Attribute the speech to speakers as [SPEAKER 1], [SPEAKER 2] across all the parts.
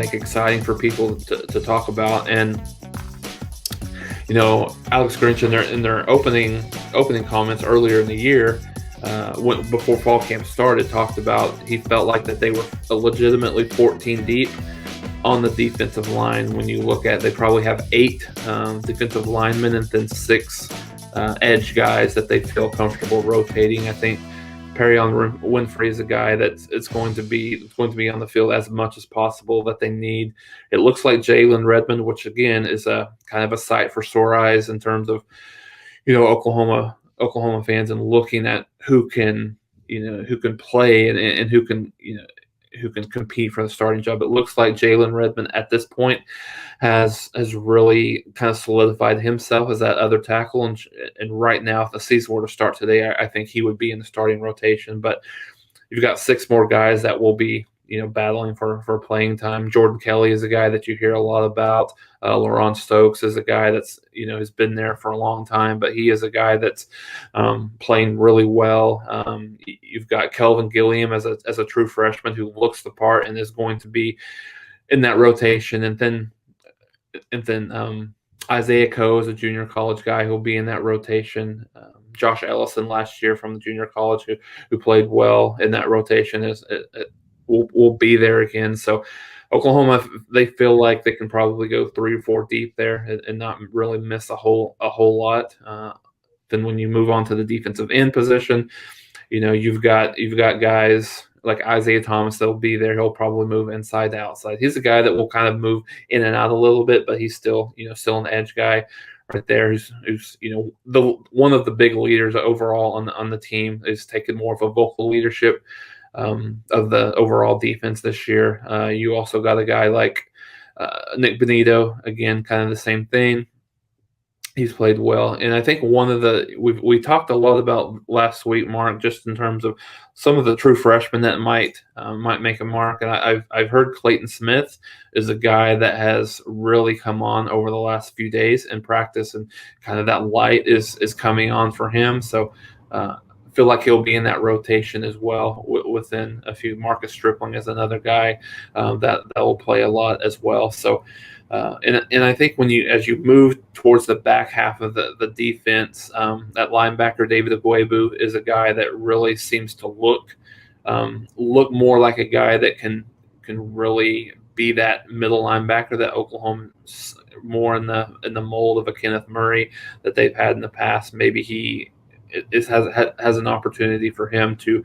[SPEAKER 1] think, exciting for people to talk about. And Alex Grinch in their opening comments earlier in the year, before fall camp started, talked about he felt like that they were legitimately 14 deep on the defensive line. When you look at, they probably have 8 defensive linemen and then 6 edge guys that they feel comfortable rotating. I think Perion Winfrey is a guy it's going to be on the field as much as possible that they need. It looks like Jalen Redmond, which again is a kind of a sight for sore eyes in terms of Oklahoma fans and looking at who can play and who can compete for the starting job. It looks like Jalen Redmond at this point has really kind of solidified himself as that other tackle. And right now, if the season were to start today, I think he would be in the starting rotation. But you've got 6 more guys that will be battling for playing time. Jordan Kelly is a guy that you hear a lot about. LaRon Stokes is a guy that's has been there for a long time, but he is a guy that's playing really well. You've got Kelvin Gilliam as a true freshman who looks the part and is going to be in that rotation, and then Isaiah Coe is a junior college guy who'll be in that rotation. Josh Ellison last year from the junior college who played well in that rotation will be there again. So Oklahoma, they feel like they can probably go 3 or 4 deep there and not really miss a whole lot. Then when you move on to the defensive end position, you've got guys like Isaiah Thomas that'll be there. He'll probably move inside to outside. He's a guy that will kind of move in and out a little bit, but he's still an edge guy right there. Who's the one of the big leaders overall on the team, is taking more of a vocal leadership of the overall defense this year. You also got a guy like Nick Benito, again, kind of the same thing. He's played well, and I think one of we talked a lot about last week, Mark, just in terms of some of the true freshmen that might make a mark. And I've heard Clayton Smith is a guy that has really come on over the last few days in practice, and kind of that light is coming on for him. So I feel like he'll be in that rotation as well within a few. Marcus Stripling is another guy that will play a lot as well. So. And I think as you move towards the back half of the defense, that linebacker David Abuebu is a guy that really seems to look more like a guy that can really be that middle linebacker that Oklahoma more in the mold of a Kenneth Murray that they've had in the past. Maybe he has an opportunity for him to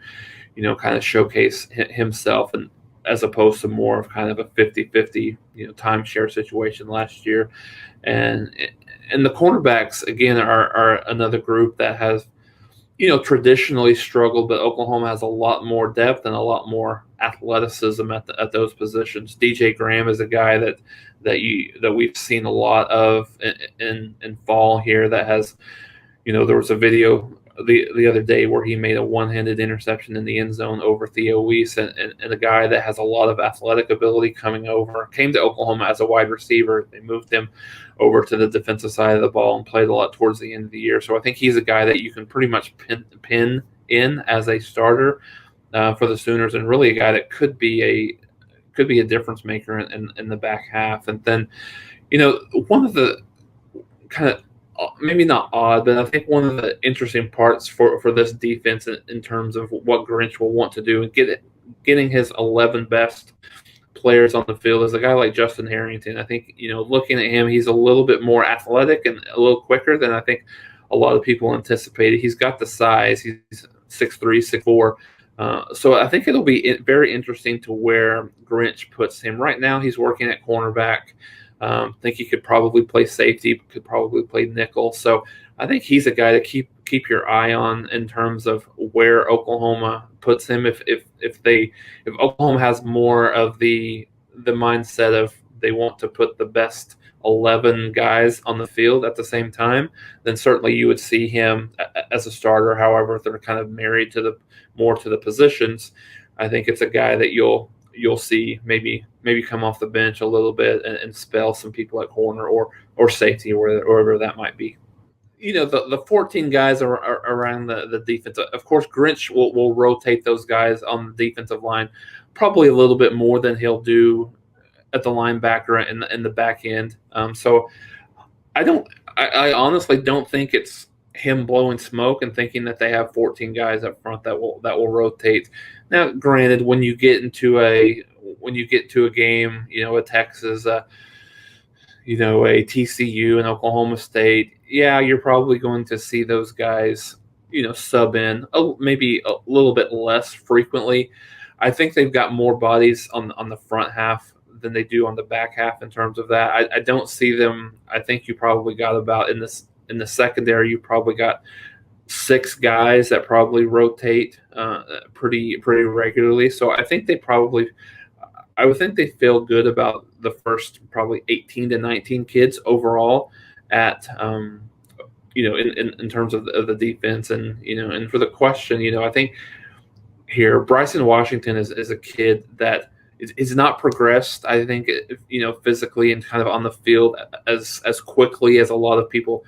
[SPEAKER 1] kind of showcase himself, and as opposed to more of kind of a 50-50, timeshare situation last year. And the cornerbacks, again, are another group that has, traditionally struggled, but Oklahoma has a lot more depth and a lot more athleticism at those positions. DJ Graham is a guy that we've seen a lot of in fall here that has, there was a video the other day where he made a one-handed interception in the end zone over Theo Weiss, and a guy that has a lot of athletic ability coming over. Came to Oklahoma as a wide receiver. They moved him over to the defensive side of the ball and played a lot towards the end of the year. So I think he's a guy that you can pretty much pin in as a starter for the Sooners, and really a guy that could be a difference maker in the back half. And then, one of the kind of, maybe not odd, but I think one of the interesting parts for this defense in terms of what Grinch will want to do and getting his 11 best players on the field is a guy like Justin Harrington. I think, looking at him, he's a little bit more athletic and a little quicker than I think a lot of people anticipated. He's got the size. He's 6'3", 6'4". So I think it'll be very interesting to where Grinch puts him. Right now he's working at cornerback. I think he could probably play safety, could probably play nickel. So I think he's a guy to keep your eye on in terms of where Oklahoma puts him. If Oklahoma has more of the mindset of they want to put the best 11 guys on the field at the same time, then certainly you would see him as a starter. However, if they're kind of married to the positions, I think it's a guy that you'll see maybe come off the bench a little bit and spell some people at corner or safety or wherever that might be. The 14 guys are around the defense. Of course, Grinch will rotate those guys on the defensive line probably a little bit more than he'll do at the linebacker and in the back end. So I don't. I honestly don't think it's him blowing smoke and thinking that they have 14 guys up front that will rotate. Now, granted, when you get to a game, a Texas, a TCU and Oklahoma State, yeah, you're probably going to see those guys, sub in maybe a little bit less frequently. I think they've got more bodies on the front half than they do on the back half in terms of that. I don't see them. I think you probably got about in the secondary. You probably got 6 guys that probably rotate pretty regularly. So I would think they feel good about the first probably 18 to 19 kids overall at in terms of the defense and for the question, I think here Bryson Washington is a kid that is not progressed. I think physically and kind of on the field as quickly as a lot of people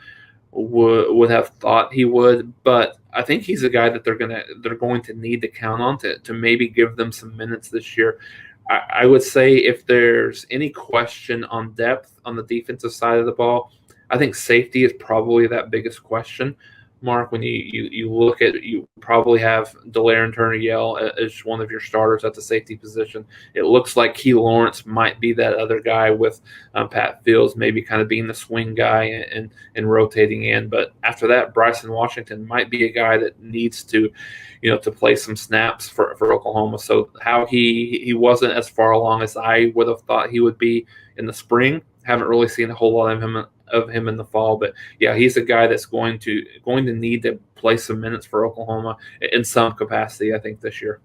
[SPEAKER 1] would have thought he would, but I think he's a guy that they're going to need to count on to maybe give them some minutes this year. I would say if there's any question on depth on the defensive side of the ball, I think safety is probably that biggest question. Mark, when you look at, you probably have Delaire Turner-Yell as one of your starters at the safety position. It looks like Key Lawrence might be that other guy with Pat Fields maybe kind of being the swing guy and rotating in. But after that, Bryson Washington might be a guy that needs to play some snaps for Oklahoma. So how he wasn't as far along as I would have thought he would be in the spring. Haven't really seen a whole lot of him in the fall, but yeah, he's a guy that's going to need to play some minutes for Oklahoma in some capacity, I think, this year.